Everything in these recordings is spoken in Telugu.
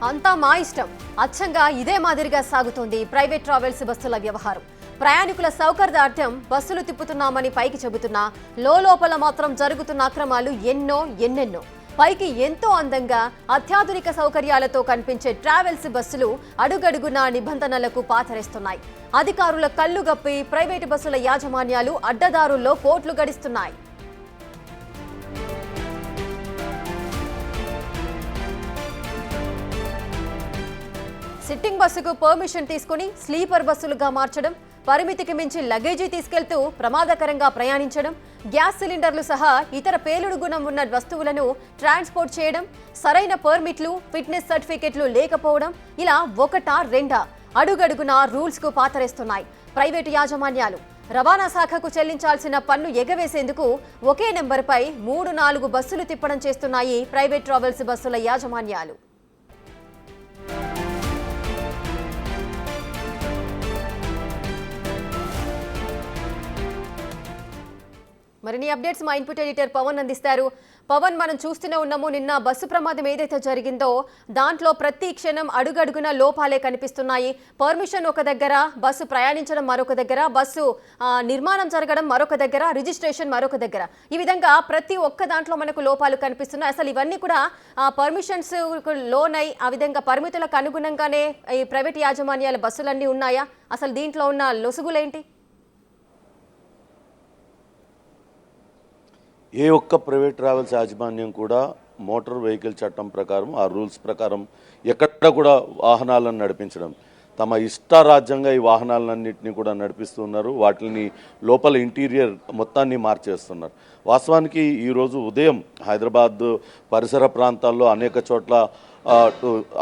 అంతా మా ఇష్టం అచ్చంగా ఇదే మాదిరిగా సాగుతోంది ప్రైవేట్ ట్రావెల్స్ బస్సుల వ్యవహారం. ప్రయాణికుల సౌకర్యార్థం బస్సులు తిప్పుతున్నామని పైకి చెబుతున్నా లోపల మాత్రం జరుగుతున్న అక్రమాలు ఎన్నెన్నో. పైకి ఎంతో అందంగా అత్యాధునిక సౌకర్యాలతో కనిపించే ట్రావెల్స్ బస్సులు అడుగడుగున నిబంధనలకు పాతరేస్తున్నాయి. అధికారుల కళ్ళు గప్పి ప్రైవేటు బస్సుల యాజమాన్యాలు అడ్డదారుల్లో కోట్లు గడిస్తున్నాయి. సిట్టింగ్ బస్సుకు పర్మిషన్ తీసుకుని స్లీపర్ బస్సులుగా మార్చడం, పరిమితికి మించి లగేజీ తీసుకెళ్తూ ప్రమాదకరంగా ప్రయాణించడం, గ్యాస్ సిలిండర్లు సహా ఇతర పేలుడు గుణం ఉన్న వస్తువులను ట్రాన్స్పోర్ట్ చేయడం, సరైన పర్మిట్లు, ఫిట్నెస్ సర్టిఫికెట్లు లేకపోవడం, ఇలా ఒకటా రెండా అడుగడుగునా రూల్స్ కు పాతరేస్తున్నాయి ప్రైవేటు యాజమాన్యాలు. రవాణా శాఖకు చెల్లించాల్సిన పన్ను ఎగవేసేందుకు ఒకే నెంబర్పై 3-4 బస్సులు తిప్పడం చేస్తున్నాయి ప్రైవేట్ ట్రావెల్స్ బస్సుల యాజమాన్యాలు. మరిన్ని అప్డేట్స్ మా ఇన్పుట్ ఎడిటర్ పవన్ అందిస్తారు. పవన్, మనం చూస్తూనే ఉన్నాము, నిన్న బస్సు ప్రమాదం ఏదైతే జరిగిందో దాంట్లో ప్రతి క్షణం అడుగడుగున లోపాలే కనిపిస్తున్నాయి. పర్మిషన్ ఒక దగ్గర, బస్సు ప్రయాణించడం మరొక దగ్గర, బస్సు నిర్మాణం జరగడం మరొక దగ్గర, రిజిస్ట్రేషన్ మరొక దగ్గర, ఈ విధంగా ప్రతి ఒక్క దాంట్లో మనకు లోపాలు కనిపిస్తున్నాయి. అసలు ఇవన్నీ కూడా పర్మిషన్స్ లోనై ఆ విధంగా పరిమితులకు అనుగుణంగానే ఈ ప్రైవేట్ యాజమాన్యాల బస్సులన్నీ ఉన్నాయా? అసలు దీంట్లో ఉన్న లొసుగులేంటి? ఏ ఒక్క ప్రైవేట్ ట్రావెల్స్ యాజమాన్యం కూడా మోటార్ వెహికల్ చట్టం ప్రకారం, ఆ రూల్స్ ప్రకారం ఎక్కడ కూడా వాహనాలను నడిపించడం, తమ ఇష్టారాజ్యంగా ఈ వాహనాలన్నింటినీ కూడా నడిపిస్తున్నారు. వాటిని లోపల ఇంటీరియర్ మొత్తాన్ని మార్చేస్తున్నారు. వాస్తవానికి ఈరోజు ఉదయం హైదరాబాద్ పరిసర ప్రాంతాల్లో అనేక చోట్ల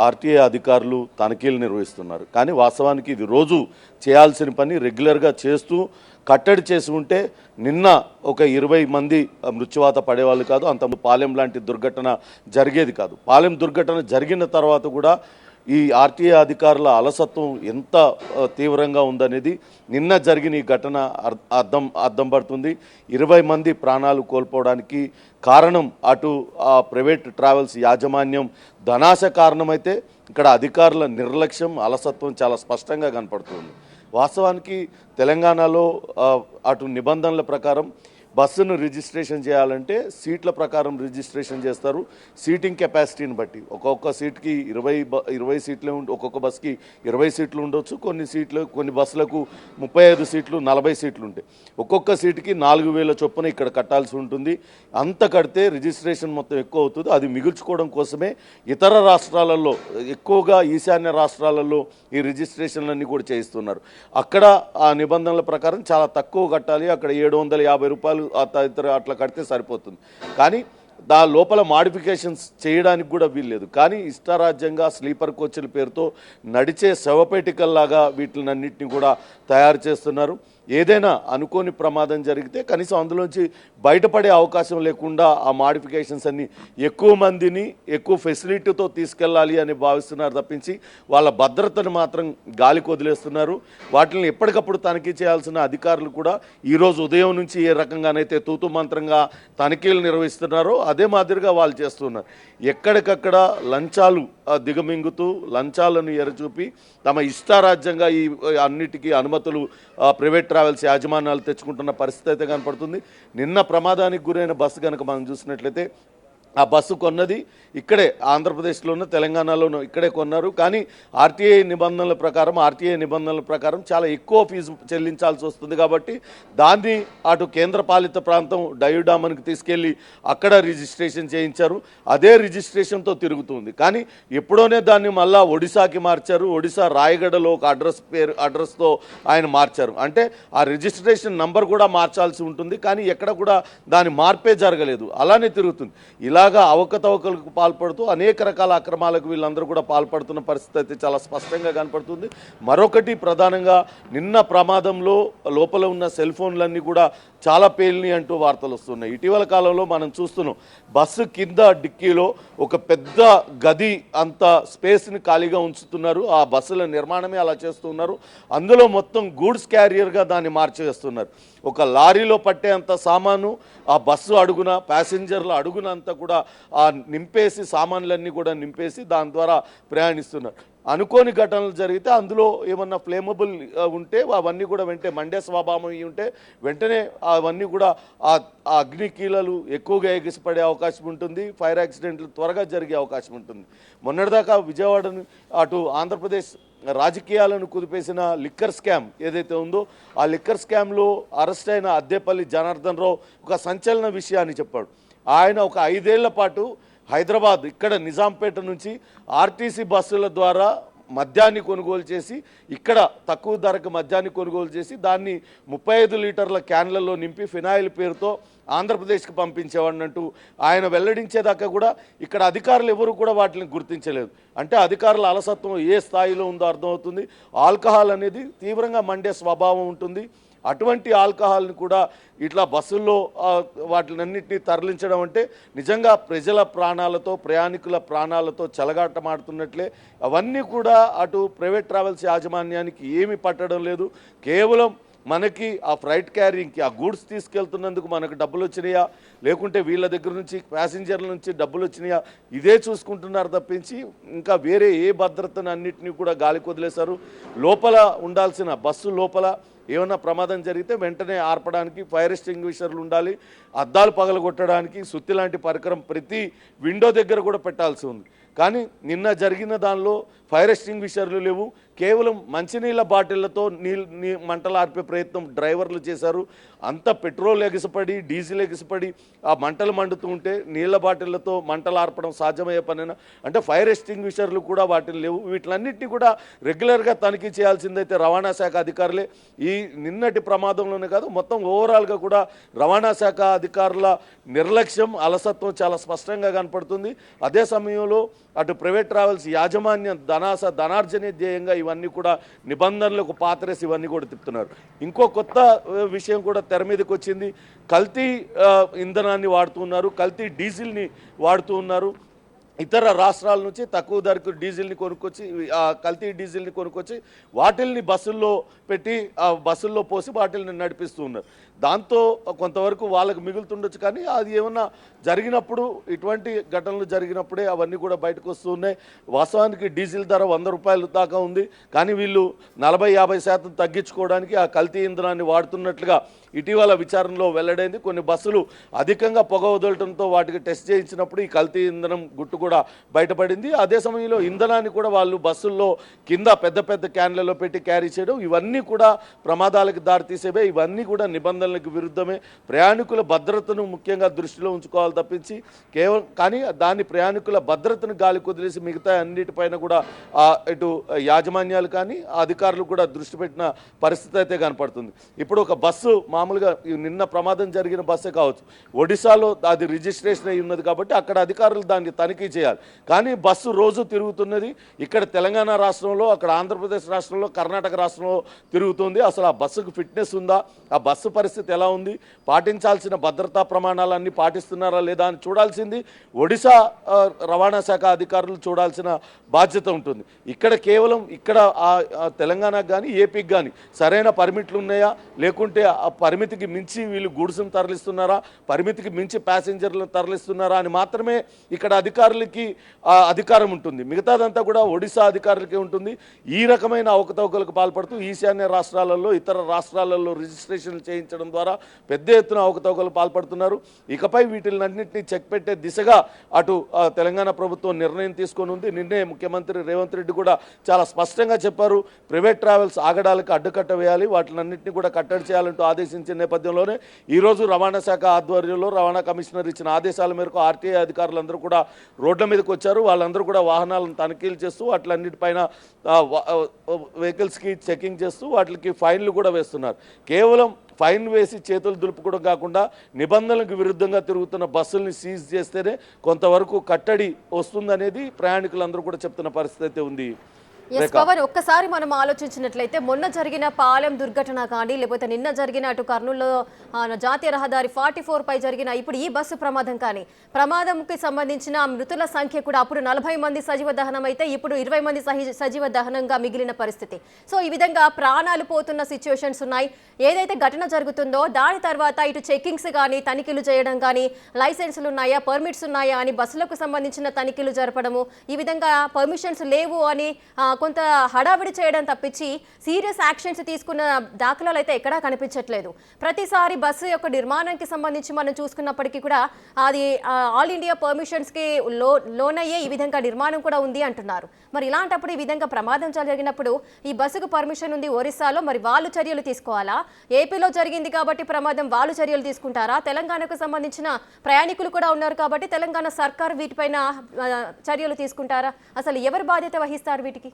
ఆర్టీఏ అధికారులు తనిఖీలు నిర్వహిస్తున్నారు. కానీ వాస్తవానికి ఇది రోజు చేయాల్సిన పని, రెగ్యులర్గా చేస్తూ కట్టడి చేసి ఉంటే నిన్న ఒక 20 మంది మృత్యువాత పడేవాళ్ళు కాదు. అంత పాలెం లాంటి దుర్ఘటన జరిగేది కాదు. పాలెం దుర్ఘటన జరిగిన తర్వాత కూడా ఈ ఆర్టీఏ అధికారుల అలసత్వం ఎంత తీవ్రంగా ఉందనేది నిన్న జరిగిన ఈ ఘటన అద్దం పడుతుంది. 20 మంది ప్రాణాలు కోల్పోవడానికి కారణం అటు ప్రైవేట్ ట్రావెల్స్ యాజమాన్యం ధనాశ కారణమైతే, ఇక్కడ అధికారుల నిర్లక్ష్యం, అలసత్వం చాలా స్పష్టంగా కనపడుతుంది. వాస్తవానికి తెలంగాణలో అటు నిబంధనల ప్రకారం బస్సును రిజిస్ట్రేషన్ చేయాలంటే సీట్ల ప్రకారం రిజిస్ట్రేషన్ చేస్తారు. సీటింగ్ కెపాసిటీని బట్టి ఒక్కొక్క సీట్కి 20 సీట్లు, ఒక్కొక్క బస్కి 20 సీట్లు ఉండొచ్చు. కొన్ని బస్సులకు 35 సీట్లు, 40 సీట్లు ఉంటాయి. ఒక్కొక్క సీటుకి 4,000 చొప్పున ఇక్కడ కట్టాల్సి ఉంటుంది. అంత కడితే రిజిస్ట్రేషన్ మొత్తం ఎక్కువ అవుతుంది. అది మిగుల్చుకోవడం కోసమే ఇతర రాష్ట్రాలలో, ఎక్కువగా ఈశాన్య రాష్ట్రాలలో ఈ రిజిస్ట్రేషన్లన్నీ కూడా చేయిస్తున్నారు. అక్కడ ఆ నిబంధనల ప్రకారం చాలా తక్కువ కట్టాలి. అక్కడ 750 రూపాయలు అట్లా కడితే సరిపోతుంది. కానీ లోపల మాడిఫికేషన్స్ చేయడానికి కూడా వీల్లేదు. కానీ ఇష్టారాజ్యంగా స్లీపర్ కోచ్ల పేరుతో నడిచే శవపేటికల్లాగా వీటినన్నింటినీ కూడా తయారు చేస్తున్నారు. ఏదైనా అనుకోని ప్రమాదం జరిగితే కనీసం అందులోంచి బయటపడే అవకాశం లేకుండా ఆ మాడిఫికేషన్స్ అన్ని ఎక్కువ మందిని ఎక్కువ ఫెసిలిటీతో తీసుకెళ్ళాలి అని భావిస్తున్నారు తప్పించి వాళ్ళ భద్రతను మాత్రం గాలికి వదిలేస్తున్నారు. వాటిని ఎప్పటికప్పుడు తనిఖీ చేయాల్సిన అధికారులు కూడా ఈరోజు ఉదయం నుంచి ఏ రకంగానైతే తూతు మంత్రంగా తనిఖీలు నిర్వహిస్తున్నారో అదే మాదిరిగా వాళ్ళు చేస్తున్నారు. ఎక్కడికక్కడ లంచాలు దిగమింగుతూ, లంచాలను ఎరచూపి తమ ఇష్టారాజ్యంగా ఈ అన్నిటికీ అనుమతులు ప్రైవేట్ ట్రావెల్స్ యాజమాన్యాలు తెచ్చుకుంటున్న పరిస్థితి అయితే కనపడుతుంది. నిన్న ప్రమాదానికి గురైన బస్సు కనుక మనం చూసినట్లయితే ఆ బస్సు కొన్నది ఇక్కడే ఆంధ్రప్రదేశ్లోనూ తెలంగాణలోనూ ఇక్కడే కొన్నారు. కానీ ఆర్టీఏ నిబంధనల ప్రకారం చాలా ఎక్కువ ఫీజు చెల్లించాల్సి వస్తుంది. కాబట్టి దాన్ని అటు కేంద్రపాలిత ప్రాంతం డయూడామన్కి తీసుకెళ్ళి అక్కడ రిజిస్ట్రేషన్ చేయించారు. అదే రిజిస్ట్రేషన్తో తిరుగుతుంది. కానీ ఎప్పుడోనే దాన్ని మళ్ళా ఒడిశాకి మార్చారు. ఒడిశా రాయగడలో ఒక అడ్రస్తో ఆయన మార్చారు. అంటే ఆ రిజిస్ట్రేషన్ నంబర్ కూడా మార్చాల్సి ఉంటుంది. కానీ ఎక్కడ కూడా దాని మార్పే జరగలేదు, అలానే తిరుగుతుంది. ఇలాగా అవకతవకలకు పాల్పడుతూ అనేక రకాల అక్రమాలకు వీళ్ళందరూ కూడా పాల్పడుతున్న పరిస్థితి అయితే చాలా స్పష్టంగా కనపడుతుంది. మరొకటి ప్రధానంగా నిన్న ప్రమాదంలో లోపల ఉన్న సెల్ ఫోన్లన్నీ కూడా చాలా పేలిని అంటూ వార్తలు వస్తున్నాయి. ఇటీవల కాలంలో మనం చూస్తున్నాం, బస్సు కింద డిక్కీలో ఒక పెద్ద గది అంత స్పేస్ని ఖాళీగా ఉంచుతున్నారు. ఆ బస్సుల నిర్మాణమే అలా చేస్తున్నారు. అందులో మొత్తం గూడ్స్ క్యారియర్గా దాన్ని మార్చేస్తున్నారు. ఒక లారీలో పట్టేంత సామాను ఆ బస్సు అడుగున ప్యాసింజర్ల అడుగున అంతా కూడా నింపేసి సామాన్లన్నీ కూడా నింపేసి దాని ద్వారా ప్రయాణిస్తున్నారు. అనుకోని ఘటనలు జరిగితే అందులో ఏమన్నా ఫ్లేమబుల్ ఉంటే అవన్నీ కూడా వెంటనే మండే స్వభావం ఉంటే వెంటనే అవన్నీ కూడా ఆ అగ్ని కీలలు ఎక్కువగా ఎగిసిపడే అవకాశం ఉంటుంది. ఫైర్ యాక్సిడెంట్లు త్వరగా జరిగే అవకాశం ఉంటుంది. మొన్నటిదాకా విజయవాడను అటు ఆంధ్రప్రదేశ్ రాజకీయాలను కుదిపేసిన లిక్కర్ స్కామ్ ఏదైతే ఉందో ఆ లిక్కర్ స్కామ్లో అరెస్ట్ అయిన అద్దేపల్లి జనార్దన్ రావు ఒక సంచలన విషయాన్ని చెప్పాడు. ఆయన ఒక 5 ఏళ్ల పాటు హైదరాబాద్ ఇక్కడ నిజాంపేట నుంచి ఆర్టీసీ బస్సుల ద్వారా మద్యాన్ని కొనుగోలు చేసి ఇక్కడ తక్కువ ధరకు మద్యాన్ని కొనుగోలు చేసి దాన్ని 35 లీటర్ల క్యాన్లలో నింపి ఫినాయిల్ పేరుతో ఆంధ్రప్రదేశ్కి పంపించేవాడినంటూ ఆయన వెల్లడించేదాకా కూడా ఇక్కడ అధికారులు ఎవరు కూడా వాటిని గుర్తించలేదు. అంటే అధికారుల అలసత్వం ఏ స్థాయిలో ఉందో అర్థమవుతుంది. ఆల్కహాల్ అనేది తీవ్రంగా మండే స్వభావం ఉంటుంది. అటువంటి ఆల్కహాల్ని కూడా ఇట్లా బస్సుల్లో వాటినన్నింటినీ తరలించడం అంటే నిజంగా ప్రజల ప్రాణాలతో ప్రయాణికుల ప్రాణాలతో చెలగాటమాడుతున్నట్లే. అవన్నీ కూడా అటు ప్రైవేట్ ట్రావెల్స్ యాజమాన్యానికి ఏమీ పట్టడం లేదు. కేవలం మనకి ఆ ఫ్రైట్ క్యారింగ్కి ఆ గూడ్స్ తీసుకెళ్తున్నందుకు మనకు డబ్బులు వచ్చినాయా లేకుంటే వీళ్ళ దగ్గర నుంచి ప్యాసింజర్ల నుంచి డబ్బులు వచ్చినాయా ఇదే చూసుకుంటున్నారు తప్పించి ఇంకా వేరే ఏ భద్రతను అన్నింటినీ కూడా గాలికి వదిలేశారు. లోపల ఉండాల్సిన బస్సు లోపల ఏమన్నా ప్రమాదం జరిగితే వెంటనే ఆర్పడానికి ఫైర్ ఎక్స్టింగ్విషర్లు ఉండాలి. అద్దాలు పగలగొట్టడానికి సుత్తి లాంటి పరికరం ప్రతి విండో దగ్గర కూడా పెట్టాల్సి ఉంది. కానీ నిన్న జరిగిన దానిలో ఫైర్ ఎక్స్టింగ్విషర్లు లేవు. కేవలం మంచినీళ్ళ బాటిళ్లతో మంటలు ఆర్పే ప్రయత్నం డ్రైవర్లు చేశారు. అంత పెట్రోల్ ఎగిసిపడి డీజిల్ ఎగిసిపడి ఆ మంటలు మండుతూ ఉంటే నీళ్ళ బాటిళ్లతో మంటలు ఆర్పడం సాధ్యమయ్యే పనేనా? అంటే ఫైర్ ఎక్స్టింగ్విషర్లు కూడా వాటిని లేవు. వీటిలన్నింటినీ కూడా రెగ్యులర్గా తనిఖీ చేయాల్సిందైతే రవాణా శాఖ అధికారులే. ఈ నిన్నటి ప్రమాదంలోనే కాదు మొత్తం ఓవరాల్గా కూడా రవాణా శాఖ అధికారుల నిర్లక్ష్యం అలసత్వం చాలా స్పష్టంగా కనపడుతుంది. అదే సమయంలో అటు ప్రైవేట్ ట్రావెల్స్ యాజమాన్యం ధనార్జనే ధ్యేయంగా ఇవన్నీ కూడా నిబంధనలకు పాతరేసి ఇవన్నీ కూడా తిప్పుతున్నారు. ఇంకో కొత్త విషయం కూడా తెర మీదకి వచ్చింది. కల్తీ ఇంధనాన్ని వాడుతున్నారు, కల్తీ డీజిల్ని వాడుతూ ఉన్నారు. ఇతర రాష్ట్రాల నుంచి తక్కువ ధరకు డీజిల్ని కొనుక్కొచ్చి కల్తీ డీజిల్ని కొనుక్కొచ్చి వాటిల్ని బస్సుల్లో పెట్టి ఆ బస్సుల్లో పోసి వాటిల్ని నడిపిస్తూ ఉన్నారు. దాంతో కొంతవరకు వాళ్ళకు మిగులుతుండొచ్చు. కానీ అది ఏమన్నా జరిగినప్పుడు ఇటువంటి ఘటనలు జరిగినప్పుడే అవన్నీ కూడా బయటకు వస్తూ ఉన్నాయి. వాస్తవానికి డీజిల్ ధర 100 రూపాయలు దాకా ఉంది. కానీ వీళ్ళు 40-50% తగ్గించుకోవడానికి ఆ కల్తీ ఇంధనాన్ని వాడుతున్నట్లుగా ఇటీవల విచారణలో వెల్లడైంది. కొన్ని బస్సులు అధికంగా పొగ వదలటంతో వాటికి టెస్ట్ చేయించినప్పుడు ఈ కల్తీ ఇంధనం గుట్టు కూడా బయటపడింది. అదే సమయంలో ఇంధనాన్ని కూడా వాళ్ళు బస్సుల్లో కింద పెద్ద పెద్ద క్యాన్లలో పెట్టి క్యారీ చేయడం ఇవన్నీ కూడా ప్రమాదాలకు దారితీసేవే. ఇవన్నీ కూడా నిబంధనలకు విరుద్ధమే. ప్రయాణికుల భద్రతను ముఖ్యంగా దృష్టిలో ఉంచుకోవాలి తప్పించి కేవలం కానీ దాని ప్రయాణికుల భద్రతను గాలి కుదిలేసి మిగతా అన్నిటిపైన కూడా ఇటు యాజమాన్యాలు కానీ అధికారులు కూడా దృష్టి పెట్టిన పరిస్థితి అయితే కనపడుతుంది. ఇప్పుడు ఒక బస్సు మామూలుగా నిన్న ప్రమాదం జరిగిన బస్సే కావచ్చు, ఒడిశాలో అది రిజిస్ట్రేషన్ అయి ఉన్నది కాబట్టి అక్కడ అధికారులు దాన్ని తనిఖీ చేయాలి. కానీ బస్సు రోజు తిరుగుతున్నది ఇక్కడ తెలంగాణ రాష్ట్రంలో, అక్కడ ఆంధ్రప్రదేశ్ రాష్ట్రంలో, కర్ణాటక రాష్ట్రంలో తిరుగుతుంది. అసలు ఆ బస్సుకు ఫిట్నెస్ ఉందా, ఆ బస్సు పరిస్థితి ఎలా ఉంది, పాటించాల్సిన భద్రతా ప్రమాణాలన్నీ పాటిస్తున్నారా లేదా అని చూడాల్సింది ఒడిశా రవాణా శాఖ అధికారులు చూడాల్సిన బాధ్యత ఉంటుంది. ఇక్కడ కేవలం ఇక్కడ తెలంగాణకు కానీ ఏపీకి కానీ సరైన పర్మిట్లు ఉన్నాయా లేకుంటే ఆ పరిమితికి మించి వీళ్ళు గూడ్స్ను తరలిస్తున్నారా, పరిమితికి మించి ప్యాసింజర్లను తరలిస్తున్నారా అని మాత్రమే ఇక్కడ అధికారులకి అధికారం ఉంటుంది. మిగతాదంతా కూడా ఒడిశా అధికారులకే ఉంటుంది. ఈ రకమైన అవకతవకలకు పాల్పడుతూ ఈశాన్య రాష్ట్రాలలో ఇతర రాష్ట్రాలలో రిజిస్ట్రేషన్లు చేయించడం ద్వారా పెద్ద ఎత్తున అవకతవకలు పాల్పడుతున్నారు. ఇకపై వీటిలన్నింటినీ చెక్ పెట్టే దిశగా అటు తెలంగాణ ప్రభుత్వం నిర్ణయం తీసుకొని ఉంది. నిన్నే ముఖ్యమంత్రి రేవంత్ రెడ్డి కూడా చాలా స్పష్టంగా చెప్పారు, ప్రైవేట్ ట్రావెల్స్ ఆగడాలకు అడ్డుకట్ట వేయాలి, వాటిలన్నింటినీ కూడా కట్టడి చేయాలంటూ ఆదేశించిన నేపథ్యంలోనే ఈరోజు రవాణా శాఖ ఆధ్వర్యంలో రవాణా కమిషనర్ ఇచ్చిన ఆదేశాల మేరకు ఆర్టీఐ అధికారులందరూ కూడా రోడ్ల మీదకి వచ్చారు. వాళ్ళందరూ కూడా వాహనాలను తనిఖీలు చేస్తూ వాటిలన్నిటిపైన వెహికల్స్కి చెకింగ్ చేస్తూ వాటికి ఫైన్లు కూడా వేస్తున్నారు. కేవలం ఫైన్ వేసి చేతులు దులుపుకోవడం కాకుండా నిబంధనలకు విరుద్ధంగా తిరుగుతున్న బస్సుల్ని సీజ్ చేస్తేనే కొంతవరకు కట్టడి వస్తుందనేది ప్రయాణికులందరూ కూడా చెప్తున్న పరిస్థితి అయితే ఉంది. ఎస్ పవన్, ఒక్కసారి మనం ఆలోచించినట్లయితే మొన్న జరిగిన పాలెం దుర్ఘటన కానీ లేకపోతే నిన్న జరిగిన అటు కర్నూలులో జాతీయ రహదారి 44 పై జరిగిన ఇప్పుడు ఈ బస్సు ప్రమాదం కానీ ప్రమాదంకి సంబంధించిన మృతుల సంఖ్య కూడా అప్పుడు 40 మంది సజీవ దహనం అయితే ఇప్పుడు 20 మంది సజీవ దహనంగా మిగిలిన పరిస్థితి. సో ఈ విధంగా ప్రాణాలు పోతున్న సిచ్యువేషన్స్ ఉన్నాయి. ఏదైతే ఘటన జరుగుతుందో దాని తర్వాత ఇటు చెకింగ్స్ కానీ తనిఖీలు చేయడం కానీ లైసెన్సులు ఉన్నాయా పర్మిట్స్ ఉన్నాయా అని బస్సులకు సంబంధించిన తనిఖీలు జరపడము, ఈ విధంగా పర్మిషన్స్ లేవు అని కొంత హడావిడి చేయడం తప్పించి సీరియస్ యాక్షన్స్ తీసుకున్న దాఖలాలు అయితే ఎక్కడా కనిపించట్లేదు. ప్రతిసారి బస్సు యొక్క నిర్మాణానికి సంబంధించి మనం చూసుకున్నప్పటికీ కూడా అది ఆల్ ఇండియా పర్మిషన్స్కి లోనయ్యే ఈ విధంగా నిర్మాణం కూడా ఉంది అంటున్నారు. మరి ఇలాంటప్పుడు ఈ విధంగా ప్రమాదం జరిగినప్పుడు ఈ బస్సుకు పర్మిషన్ ఉంది ఒరిస్సాలో, మరి వాళ్ళు చర్యలు తీసుకోవాలా? ఏపీలో జరిగింది కాబట్టి ప్రమాదం వాళ్ళు చర్యలు తీసుకుంటారా? తెలంగాణకు సంబంధించిన ప్రయాణికులు కూడా ఉన్నారు కాబట్టి తెలంగాణ సర్కార్ వీటిపైన చర్యలు తీసుకుంటారా? అసలు ఎవరు బాధ్యత వహిస్తారు వీటికి?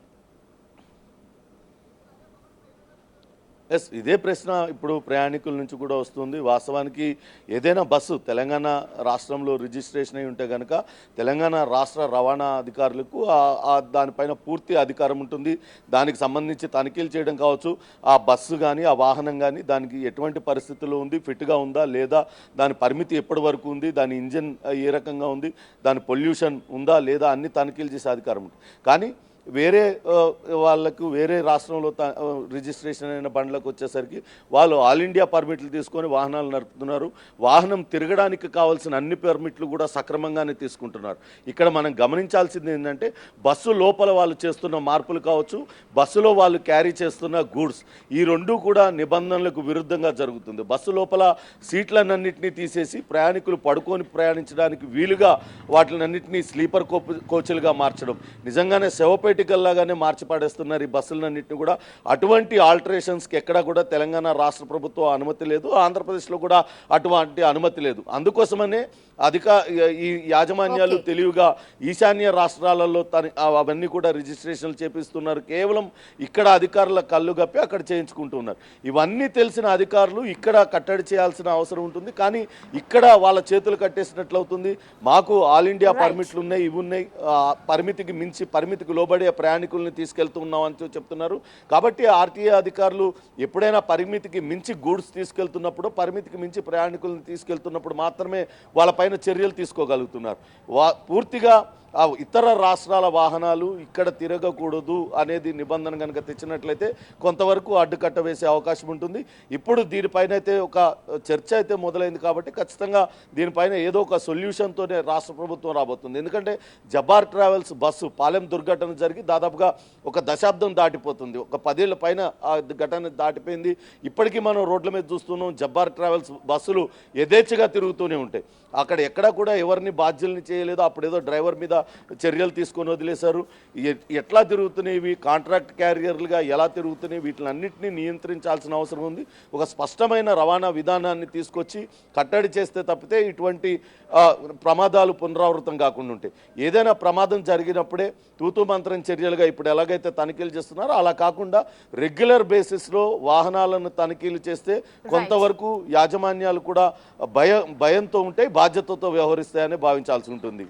ఎస్, ఇదే ప్రశ్న ఇప్పుడు ప్రయాణికుల నుంచి కూడా వస్తుంది. వాస్తవానికి ఏదైనా బస్సు తెలంగాణ రాష్ట్రంలో రిజిస్ట్రేషన్ అయి ఉంటే కనుక తెలంగాణ రాష్ట్ర రవాణా అధికారులకు దానిపైన పూర్తి అధికారం ఉంటుంది. దానికి సంబంధించి తనిఖీలు చేయడం కావచ్చు, ఆ బస్సు కానీ ఆ వాహనం కానీ దానికి ఎటువంటి పరిస్థితుల్లో ఉంది, ఫిట్గా ఉందా లేదా, దాని పరిమితి ఎప్పటి వరకు ఉంది, దాని ఇంజన్ ఏ రకంగా ఉంది, దాని పొల్యూషన్ ఉందా లేదా అన్ని తనిఖీలు చేసే అధికారం ఉంటుంది. కానీ వేరే వాళ్ళకు వేరే రాష్ట్రంలో రిజిస్ట్రేషన్ అయిన బండ్లకు వచ్చేసరికి వాళ్ళు ఆల్ ఇండియా పర్మిట్లు తీసుకొని వాహనాలు నడుపుతున్నారు. వాహనం తిరగడానికి కావాల్సిన అన్ని పర్మిట్లు కూడా సక్రమంగానే తీసుకుంటున్నారు. ఇక్కడ మనం గమనించాల్సింది ఏంటంటే బస్సు లోపల వాళ్ళు చేస్తున్న మార్పులు కావచ్చు, బస్సులో వాళ్ళు క్యారీ చేస్తున్న గూడ్స్, ఈ రెండూ కూడా నిబంధనలకు విరుద్ధంగా జరుగుతుంది. బస్సు లోపల సీట్లన్నింటినీ తీసేసి ప్రయాణికులు పడుకొని ప్రయాణించడానికి వీలుగా వాటినన్నింటినీ స్లీపర్ కోచ్లుగా మార్చడం, నిజంగానే శవపేట లాగానే మార్చి పడేస్తున్నారు ఈ బస్సులన్నింటినీ కూడా. అటువంటి ఆల్టరేషన్స్కి ఎక్కడా కూడా తెలంగాణ రాష్ట్ర ప్రభుత్వం అనుమతి లేదు, ఆంధ్రప్రదేశ్లో కూడా అటువంటి అనుమతి లేదు. అందుకోసమనే ఈ యాజమాన్యాలు తెలివిగా ఈశాన్య రాష్ట్రాలలో అవన్నీ కూడా రిజిస్ట్రేషన్లు చేపిస్తున్నారు. కేవలం ఇక్కడ అధికారుల కళ్ళు గప్పి అక్కడ చేయించుకుంటున్నారు. ఇవన్నీ తెలిసిన అధికారులు ఇక్కడ కట్టడి చేయాల్సిన అవసరం ఉంటుంది. కానీ ఇక్కడ వాళ్ళ చేతులు కట్టేసినట్లు అవుతుంది. మాకు ఆల్ ఇండియా పర్మిట్లు ఉన్నాయి, ఇవి ఉన్నాయి, పరిమితికి మించి పరిమితికి లోబడి ప్రయాణికుల్ని తీసుకెళ్తున్నామని చెప్తున్నారు. కాబట్టి ఆర్టీఏ అధికారులు ఎప్పుడైనా పరిమితికి మించి గూడ్స్ తీసుకెళ్తున్నప్పుడు, పరిమితికి మించి ప్రయాణికులను తీసుకెళ్తున్నప్పుడు మాత్రమే వాళ్ళపైన చర్యలు తీసుకోగలుగుతున్నారు. పూర్తిగా ఇతర రాష్ట్రాల వాహనాలు ఇక్కడ తిరగకూడదు అనేది నిబంధన కనుక తెచ్చినట్లయితే కొంతవరకు అడ్డుకట్ట వేసే అవకాశం ఉంటుంది. ఇప్పుడు దీనిపైన అయితే ఒక చర్చ అయితే మొదలైంది కాబట్టి ఖచ్చితంగా దీనిపైన ఏదో ఒక సొల్యూషన్తోనే రాష్ట్ర ప్రభుత్వం రాబోతుంది. ఎందుకంటే జబార్ ట్రావెల్స్ బస్సు పాలెం దుర్ఘటన జరిగి దాదాపుగా ఒక దశాబ్దం దాటిపోతుంది, ఒక 10 ఏళ్ల పైన ఆ ఘటన దాటిపోయింది. ఇప్పటికీ మనం రోడ్ల మీద చూస్తున్నాం, జబార్ ట్రావెల్స్ బస్సులు యథేచ్ఛగా తిరుగుతూనే ఉంటాయి. అక్కడ ఎక్కడా కూడా ఎవరిని బాధ్యుల్ని చేయలేదు. అప్పుడేదో డ్రైవర్ మీద చర్యలు తీసుకొని వదిలేశారు. ఎట్లా తిరుగుతున్నాయి ఇవి, కాంట్రాక్ట్ క్యారియర్లుగా ఎలా తిరుగుతున్నాయి, వీటినన్నింటినీ నియంత్రించాల్సిన అవసరం ఉంది. ఒక స్పష్టమైన రవాణా విధానాన్ని తీసుకొచ్చి కట్టడి చేస్తే తప్పితే ఇటువంటి ప్రమాదాలు పునరావృతం కాకుండా ఉంటాయి. ఏదైనా ప్రమాదం జరిగినప్పుడే తూతూ మంత్రం చర్యలుగా ఇప్పుడు ఎలాగైతే తనిఖీలు చేస్తున్నారో అలా కాకుండా రెగ్యులర్ బేసిస్లో వాహనాలను తనిఖీలు చేస్తే కొంతవరకు యాజమాన్యాలు కూడా భయంతో ఉంటే బాధ్యతతో వ్యవహరిస్తాయని భావించాల్సి ఉంటుంది.